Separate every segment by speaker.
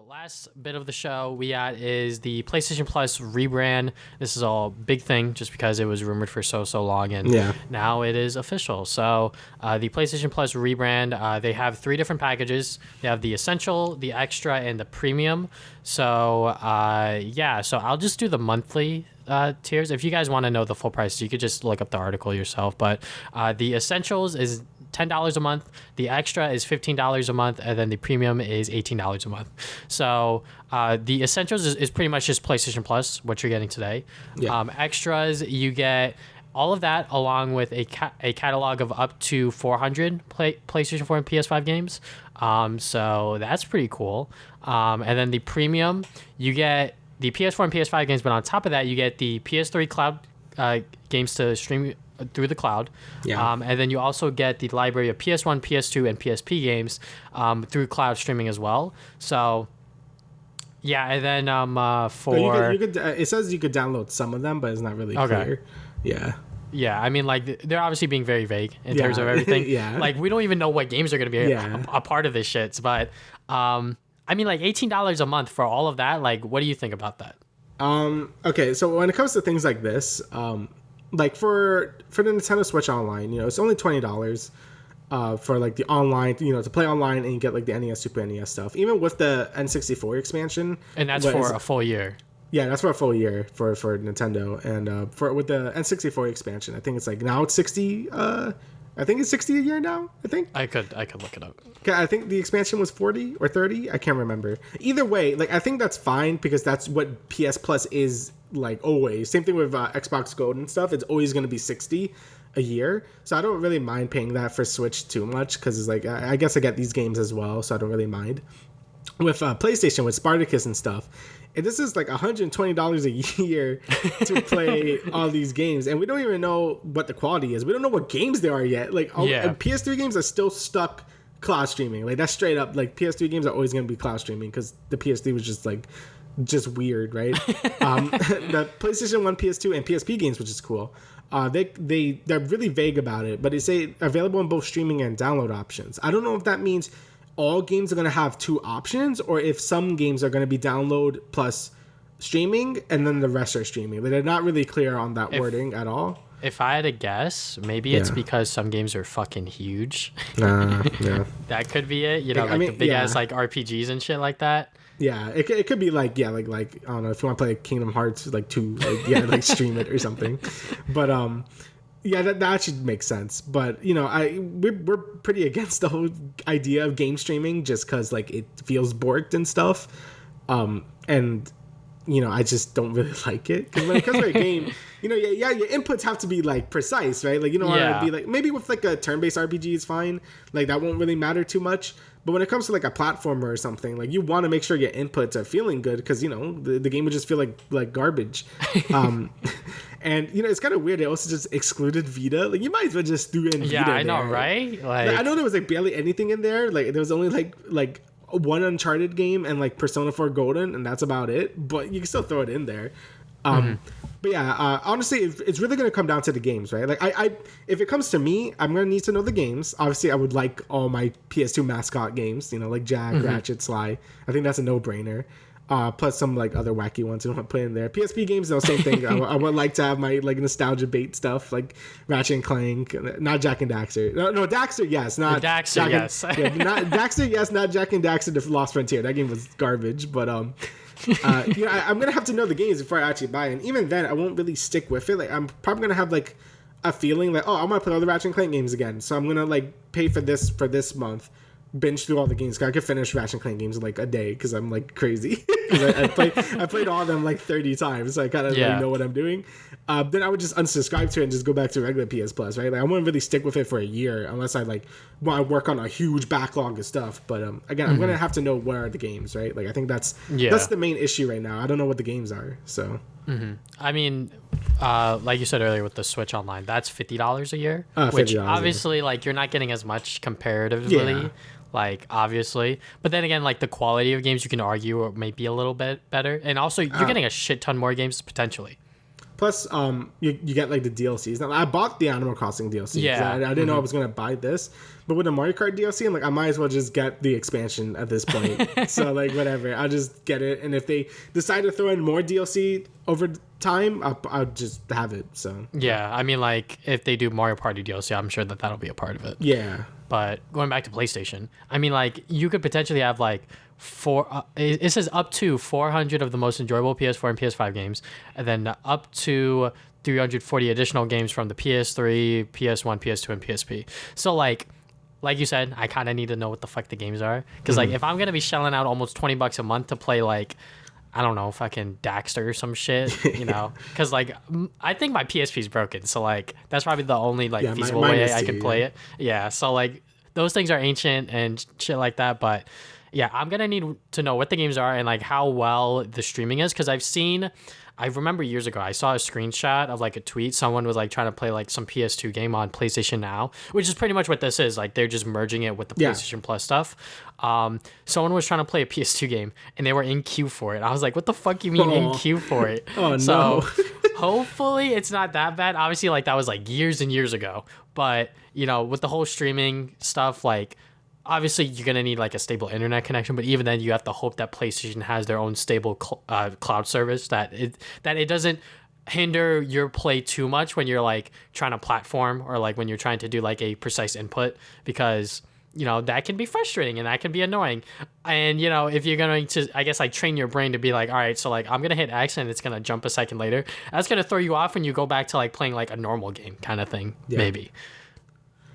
Speaker 1: So last bit of the show we got is the PlayStation Plus rebrand. This is all big thing just because it was rumored for so long, and now it is official. So the PlayStation Plus rebrand, they have three different packages. They have the Essential, the Extra, and the Premium. So so I'll just do the monthly tiers. If you guys want to know the full price, you could just look up the article yourself. But the Essentials is $10 a month, the Extra is $15 a month, and then the Premium is $18 a month. So the Essentials is pretty much just PlayStation Plus, what you're getting today. Extras, you get all of that along with a catalog of up to 400 PlayStation 4 and PS5 games. So that's pretty cool. And then the Premium, you get the PS4 and PS5 games, but on top of that, you get the PS3 cloud games to stream through the cloud. And then you also get the library of PS1, PS2, and PSP games through cloud streaming as well. So and then for...
Speaker 2: you could it says you could download some of them, but it's not really clear.
Speaker 1: I mean, like, they're obviously being very vague in terms of everything. Like, we don't even know what games are going to be a part of this shit. But, I mean, like, $18 a month for all of that, like, what do you think about that?
Speaker 2: Okay, so when it comes to things like this, like for the Nintendo Switch Online, it's only $20 for like the online, to play online, and you get like the NES, Super NES stuff, even with the N64 expansion.
Speaker 1: And that's for a full year.
Speaker 2: Yeah, that's for a full year for Nintendo, and with the N64 expansion, I think it's like now it's 60. I think it's 60 a year now. I could
Speaker 1: look it up.
Speaker 2: Okay, I think the expansion was 40 or 30. I can't remember. Either way, like I think that's fine because that's what PS Plus is like always. Same thing with Xbox Gold and stuff. It's always going to be 60 a year. So I don't really mind paying that for Switch too much because it's like I guess I get these games as well, so I don't really mind. With PlayStation, with Spartacus and stuff, and this is like $120 a year to play all these games, and we don't even know what the quality is. We don't know what games there are yet. Like PS3 games are still stuck cloud streaming. Like that's straight up. Like PS3 games are always going to be cloud streaming because the PS3 was just weird, right? The PlayStation 1, PS2, and PSP games, which is cool. They're really vague about it, but they say available in both streaming and download options. I don't know if that means all games are going to have two options, or if some games are going to be download plus streaming and then the rest are streaming. They're not really clear on that wording at all.
Speaker 1: If I had to guess, maybe it's because some games are fucking huge. That could be it. The big ass like RPGs and shit like that.
Speaker 2: Yeah, it could be like I don't know, if you want to play Kingdom Hearts like 2, like stream it or something. But that actually makes sense. But we're pretty against the whole idea of game streaming just because like it feels borked and stuff. And I just don't really like it because when it comes to a game, your inputs have to be like precise, right? Like you don't want to be like, maybe with like a turn-based RPG is fine, like that won't really matter too much. But when it comes to like a platformer or something, like you want to make sure your inputs are feeling good because the game would just feel like garbage. And it's kind of weird. They also just excluded Vita. Like you might as well just threw in Vita.
Speaker 1: Yeah, I know, right? Like
Speaker 2: I know there was like barely anything in there. Like there was only like one Uncharted game and like Persona 4 Golden, and that's about it. But you can still throw it in there. But honestly, it's really going to come down to the games, right? Like I if it comes to me, I'm going to need to know the games. Obviously, I would like all my PS2 mascot games, like Jag, Ratchet, Sly. I think that's a no-brainer. Plus some like other wacky ones I don't want to put in there. PSP games, no, same thing. I would like to have my like nostalgia bait stuff like Ratchet and Clank, not Jak and Daxter. No, Daxter, yes, not
Speaker 1: Daxter, yes.
Speaker 2: Not Daxter, yes, not Jak and Daxter: The Lost Frontier. That game was garbage, but I'm gonna have to know the games before I actually buy it. And even then, I won't really stick with it. Like I'm probably gonna have like a feeling like, I want to play all the Ratchet and Clank games again, so I'm gonna like pay for this month. Binge through all the games. I could finish Ratchet and Clank games in like a day because I'm like crazy. I played all of them like 30 times, so I kind of know what I'm doing. Then I would just unsubscribe to it and just go back to regular PS Plus, right? Like I wouldn't really stick with it for a year unless I like want to work on a huge backlog of stuff. But again, I'm gonna have to know where are the games, right? Like I think that's the main issue right now. I don't know what the games are, so.
Speaker 1: I mean, like you said earlier with the Switch Online, that's $50 a year, which obviously like you're not getting as much comparatively. Like obviously, but then again, like the quality of games you can argue may be a little bit better, and also you're getting a shit ton more games potentially.
Speaker 2: Plus, you get like the DLCs. Now, I bought the Animal Crossing DLC.
Speaker 1: Yeah.
Speaker 2: I didn't know I was gonna buy this, but with the Mario Kart DLC, I'm like, I might as well just get the expansion at this point. So like, whatever, I'll just get it. And if they decide to throw in more DLC over time, I'll just have it. So
Speaker 1: yeah, I mean, like if they do Mario Party DLC, I'm sure that'll be a part of it.
Speaker 2: yeah.
Speaker 1: But going back to PlayStation, I mean, like you could potentially have like it says up to 400 of the most enjoyable PS4 and PS5 games, and then up to 340 additional games from the PS3, PS1, PS2, and PSP. So like you said, I kind of need to know what the fuck the games are, because like if I'm gonna be shelling out almost $20 a month to play like, I don't know, fucking Daxter or some shit, you know? Because, like, I think my PSP is broken. So, like, that's probably the only, like, feasible way I can play it. Yeah. So, like, those things are ancient and shit like that. But, yeah, I'm going to need to know what the games are and, like, how well the streaming is. Because I remember years ago, I saw a screenshot of like a tweet. Someone was like trying to play like some PS2 game on PlayStation Now, which is pretty much what this is. Like they're just merging it with the PlayStation Plus stuff. Someone was trying to play a PS2 game and they were in queue for it. I was like, what the fuck you mean in queue for it?
Speaker 2: Oh,
Speaker 1: so,
Speaker 2: no.
Speaker 1: hopefully it's not that bad. Obviously, like that was like years and years ago. But, you know, with the whole streaming stuff, like, obviously you're going to need like a stable internet connection, but even then you have to hope that PlayStation has their own stable cloud service, that it doesn't hinder your play too much when you're like trying to platform or like when you're trying to do like a precise input, because you know that can be frustrating and that can be annoying. And you know, if you're going to, I guess, like train your brain to be like, all right, so like I'm going to hit X and it's going to jump a second later, that's going to throw you off when you go back to like playing like a normal game kind of thing. Maybe.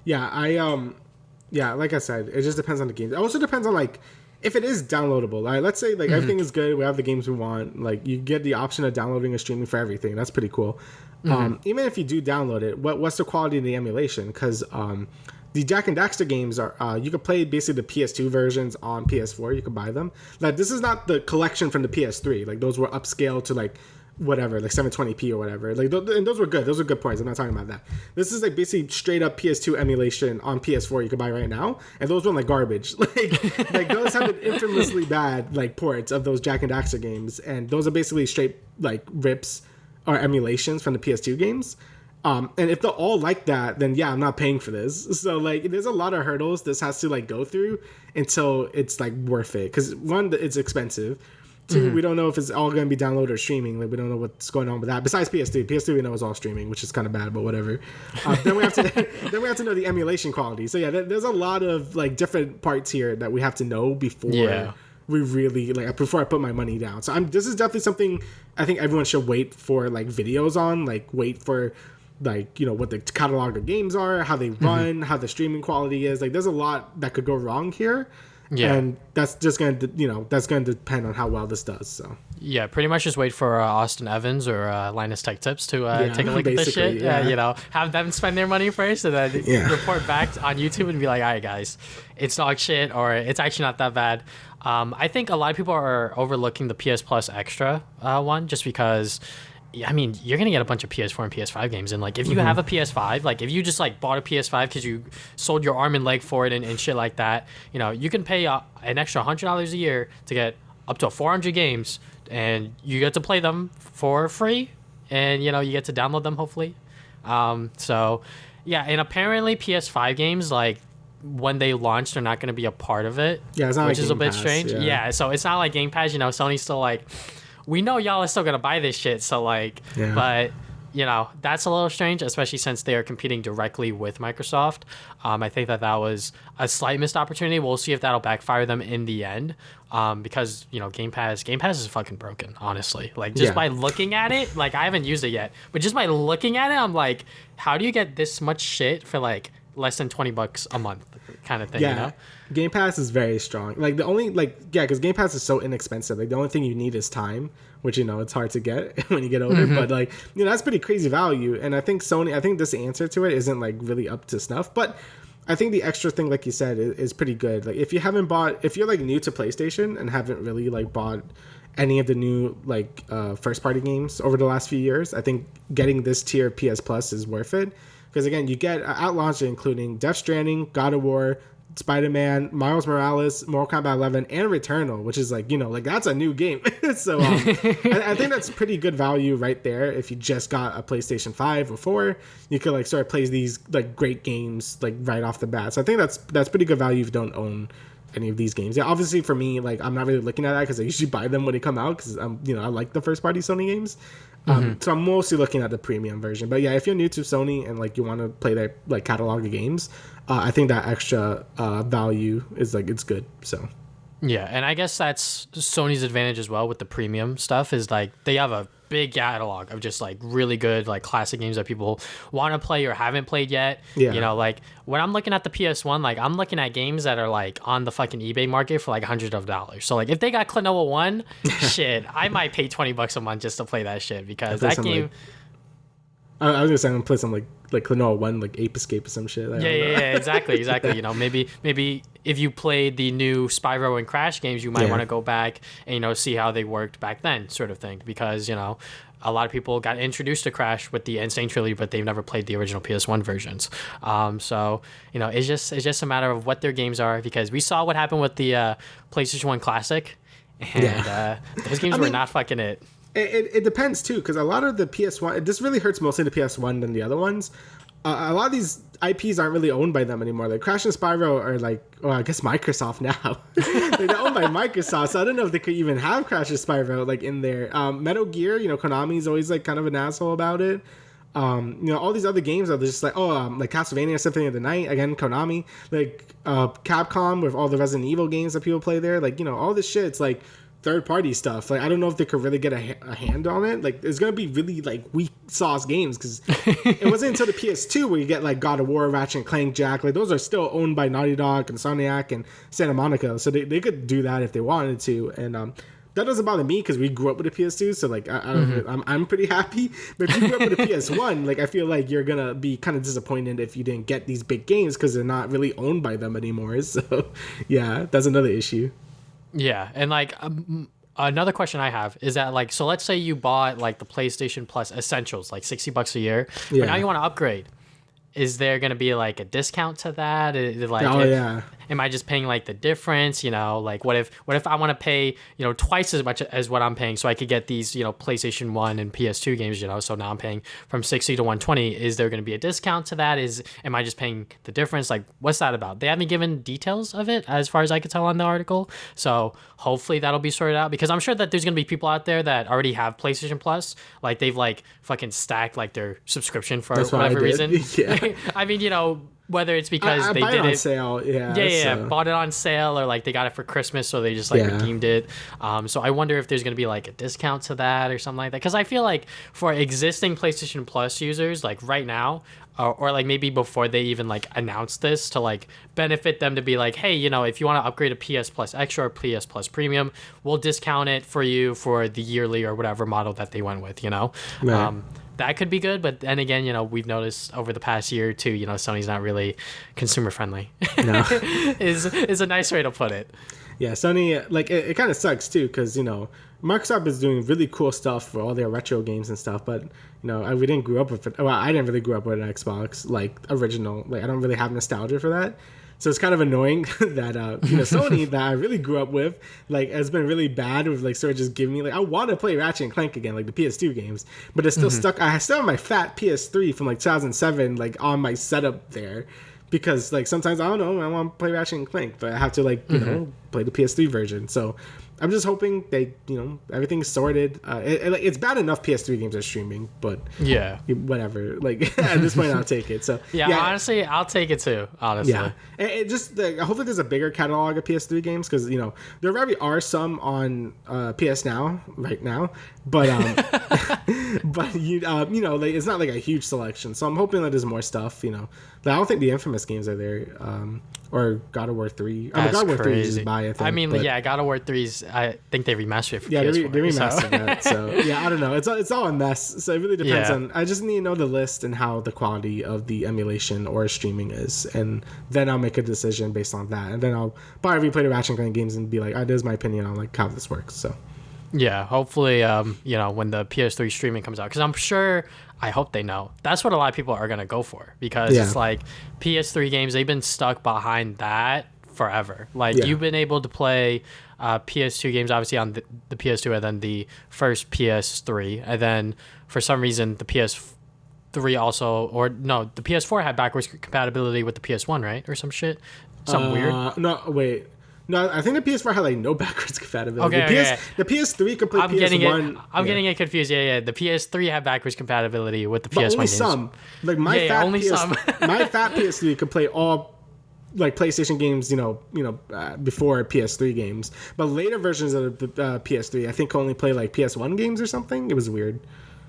Speaker 2: Yeah, like I said, it just depends on the game. It also depends on like if it is downloadable. Like, let's say like everything is good, we have the games we want. Like you get the option of downloading and streaming for everything. That's pretty cool. Even if you do download it, what's the quality of the emulation? Because the Jak and Daxter games are you can play basically the PS2 versions on PS4. You can buy them. Like this is not the collection from the PS3. Like those were upscaled to like whatever, like 720p or whatever. Like and those were good. Those were good points. I'm not talking about that. This is like basically straight up PS2 emulation on PS4 you can buy right now, and those run like garbage. Like those have been infamously bad like ports of those Jak and Daxter games, and those are basically straight like rips or emulations from the PS2 games. And if they're all like that, then yeah, I'm not paying for this. So like, there's a lot of hurdles this has to like go through until it's like worth it. Because one, it's expensive. Two, we don't know if it's all going to be downloaded or streaming. Like we don't know what's going on with that. Besides PS2, PS2 we know is all streaming, which is kind of bad, but whatever. Then we have to know the emulation quality. So yeah, there's a lot of like different parts here that we have to know before we really like before I put my money down. So this is definitely something I think everyone should wait for like videos on. Like wait for like, you know, what the catalog of games are, how they run, how the streaming quality is. Like there's a lot that could go wrong here. Yeah, and that's just going to, you know, that's going to depend on how well this does. So
Speaker 1: yeah, pretty much just wait for Austin Evans or Linus Tech Tips to take a look at this shit. Yeah, you know, have them spend their money first and then report back on YouTube and be like, all right, guys, it's dog shit or it's actually not that bad. I think a lot of people are overlooking the PS Plus Extra one just because, I mean, you're going to get a bunch of PS4 and PS5 games. And, like, if you have a PS5, like, if you just, like, bought a PS5 because you sold your arm and leg for it and shit like that, you know, you can pay an extra $100 a year to get up to 400 games. And you get to play them for free. And, you know, you get to download them, hopefully. So, yeah. And apparently PS5 games, like, when they launched, they're not going to be a part of it.
Speaker 2: Yeah, it's not
Speaker 1: which
Speaker 2: like
Speaker 1: is a
Speaker 2: Game
Speaker 1: bit
Speaker 2: Pass,
Speaker 1: strange. Yeah, so it's not like Game Pass. You know, Sony's still, like, we know y'all are still gonna buy this shit, so like, but you know, that's a little strange, especially since they are competing directly with Microsoft. I think that was a slight missed opportunity. We'll see if that'll backfire them in the end, because you know, Game Pass is fucking broken, honestly. Like just by looking at it, like I haven't used it yet, but just by looking at it, I'm like, how do you get this much shit for like less than $20 a month, kind of thing? You know?
Speaker 2: Game Pass is very strong. Like the only because Game Pass is so inexpensive. Like the only thing you need is time, which you know it's hard to get when you get older. But like, you know, that's pretty crazy value. And I think this answer to it isn't like really up to snuff. But I think the extra thing, like you said, is pretty good. Like if you're like new to PlayStation and haven't really like bought any of the new like first party games over the last few years, I think getting this tier PS Plus is worth it. Because again, you get at launch including Death Stranding, God of War, Spider-Man, Miles Morales, Mortal Kombat 11, and Returnal, which is like, like that's a new game. So I think that's pretty good value right there. If you just got a PlayStation 5 or 4, you could like sort of play these like great games like right off the bat. So I think that's pretty good value if you don't own any of these games. Yeah, obviously for me, like I'm not really looking at that because I usually buy them when they come out because I like the first party Sony games. So I'm mostly looking at the premium version. But yeah, if you're new to Sony and like you want to play their like catalog of games, I think that extra value is like it's good. So
Speaker 1: yeah, and I guess that's Sony's advantage as well with the premium stuff is like they have a big catalog of just like really good like classic games that people want to play or haven't played yet. Yeah. Like when I'm looking at the PS1, like I'm looking at games that are like on the fucking eBay market for like hundreds of dollars. So like if they got Klonoa 1, shit, I might pay $20 a month just to play that shit because that game.
Speaker 2: I was gonna say I'm gonna play some like Klonoa 1, like Ape Escape or some shit.
Speaker 1: Yeah, exactly. Maybe if you played the new Spyro and Crash games, you might want to go back and see how they worked back then, sort of thing. Because a lot of people got introduced to Crash with the Insane Trilogy, but they've never played the original PS1 versions. So it's just a matter of what their games are because we saw what happened with the PlayStation 1 Classic, and those games were not fucking it.
Speaker 2: It depends too, because a lot of the PS1, this really hurts mostly the PS1 than the other ones. A lot of these IPs aren't really owned by them anymore. Like Crash and Spyro are like, I guess Microsoft now. They're owned by Microsoft, so I don't know if they could even have Crash and Spyro like in there. Metal Gear, Konami's always like kind of an asshole about it. All these other games are just like, like Castlevania Symphony of the Night, again, Konami. Like Capcom with all the Resident Evil games that people play there. Like, all this shit, it's like third-party stuff. Like I don't know if they could really get a hand on it. Like it's gonna be really like weak sauce games because it wasn't until the PS2 where you get like God of War, Ratchet and Clank, Jack. Like those are still owned by Naughty Dog and Insomniac and Santa Monica, so they could do that if they wanted to. And that doesn't bother me because we grew up with the PS2, so like I'm pretty happy. But if you grew up with the PS1, like I feel like you're gonna be kind of disappointed if you didn't get these big games because they're not really owned by them anymore. So yeah, that's another issue.
Speaker 1: Yeah, and like another question I have is that like, so let's say you bought like the PlayStation Plus Essentials, like $60 a year, but now you want to upgrade. Is there going to be like a discount to that? Am I just paying like the difference? Like what if I want to pay, twice as much as what I'm paying so I could get these, PlayStation 1 and PS2 games, so now I'm paying from 60 to 120. Is there going to be a discount to that? Am I just paying the difference? Like what's that about? They haven't given details of it as far as I could tell on the article. So hopefully that'll be sorted out because I'm sure that there's going to be people out there that already have PlayStation Plus. Like they've like fucking stacked like their subscription for whatever reason.
Speaker 2: Yeah.
Speaker 1: I mean, whether it's because they did it on
Speaker 2: sale,
Speaker 1: bought it on sale or like they got it for Christmas, so they just like redeemed it. So I wonder if there's gonna be like a discount to that or something like that. Because I feel like for existing PlayStation Plus users, like right now, or like maybe before they even like announced this, to like benefit them to be like, hey, if you want to upgrade a PS Plus Extra or PS Plus Premium, we'll discount it for you for the yearly or whatever model that they went with.
Speaker 2: Right.
Speaker 1: That could be good, but then again, we've noticed over the past year or two, Sony's not really consumer friendly. No, is a nice way to put it.
Speaker 2: Yeah, Sony, like it kind of sucks too, because Microsoft is doing really cool stuff for all their retro games and stuff, but we didn't grow up with it. Well, I didn't really grow up with an Xbox like original. Like I don't really have nostalgia for that. So it's kind of annoying that Sony that I really grew up with like has been really bad with like sort of just giving me like I want to play Ratchet and Clank again, like the PS2 games, but it's still stuck. I still have my fat PS3 from like 2007 like on my setup there because like sometimes I don't know I want to play Ratchet and Clank, but I have to like play the PS3 version. So I'm just hoping they everything's sorted. It's bad enough PS3 games are streaming, but whatever. Like at this point, I'll take it. So
Speaker 1: honestly, I'll take it too. Honestly,
Speaker 2: it just hopefully there's a bigger catalog of PS3 games because there already are some on PS Now right now, but but like it's not like a huge selection. So I'm hoping that there's more stuff. But I don't think the Infamous games are there. Or God of War 3. God of War 3 is just buy, I think.
Speaker 1: I mean, God of War 3's, I think they remastered it for
Speaker 2: PS4. They remastered that. So, I don't know. It's all a mess. So, it really depends on... I just need to know the list and how the quality of the emulation or streaming is. And then I'll make a decision based on that. And then I'll probably replay the Ratchet & Clank games and be like, this is my opinion on like how this works. So,
Speaker 1: Yeah, hopefully, when the PS3 streaming comes out, because I hope they know. That's what a lot of people are gonna go for, because it's like PS3 games. They've been stuck behind that forever. Like you've been able to play PS2 games obviously on the PS2, and then the first PS3, and then for some reason the PS3 also, or no, the PS4 had backwards compatibility with the PS1, right, or some shit, something weird.
Speaker 2: No, wait. No, I think the PS4 had like no backwards compatibility.
Speaker 1: Okay,
Speaker 2: the PS3 could play PS1.
Speaker 1: I'm getting it confused. Yeah. The PS3 had backwards compatibility with the PS1
Speaker 2: only
Speaker 1: games.
Speaker 2: some. Like my fat PS3 could play all like PlayStation games, before PS3 games. But later versions of the PS3, I think, could only play like PS1 games or something. It was weird.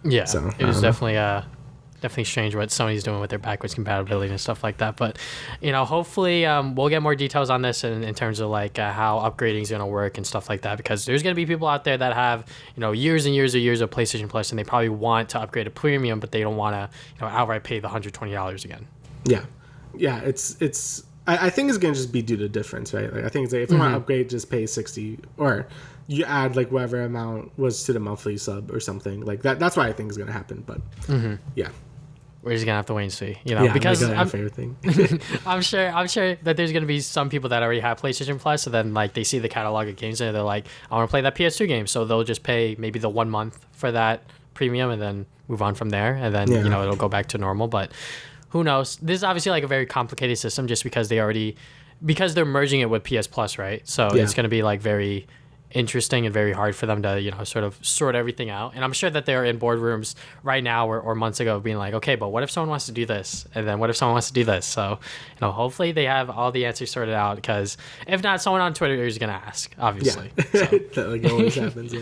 Speaker 1: Yeah, so, it was definitely strange what Sony's doing with their backwards compatibility and stuff like that. But hopefully we'll get more details on this in terms of like how upgrading is going to work and stuff like that, because there's going to be people out there that have years and years of PlayStation Plus, and they probably want to upgrade to premium, but they don't want to outright pay the $120 again.
Speaker 2: Yeah, it's I think it's going to just be due to difference, right? Like I think it's like if you want to upgrade, just pay 60, or you add like whatever amount was to the monthly sub or something like that. That's what I think is going to happen. But yeah.
Speaker 1: We're just gonna have to wait and see, because
Speaker 2: my favorite thing.
Speaker 1: I'm sure that there's gonna be some people that already have PlayStation Plus, and then like they see the catalog of games and they're like, I want to play that PS2 game, so they'll just pay maybe the 1 month for that premium and then move on from there, and then it'll go back to normal. But who knows? This is obviously like a very complicated system, just because they're merging it with PS Plus, right? So it's gonna be like very interesting and very hard for them to sort of sort everything out. And I'm sure that they're in boardrooms right now or months ago being like, okay, but what if someone wants to do this, and then what if someone wants to do this? So hopefully they have all the answers sorted out, because if not, someone on Twitter is gonna ask, obviously.
Speaker 2: That like always happens.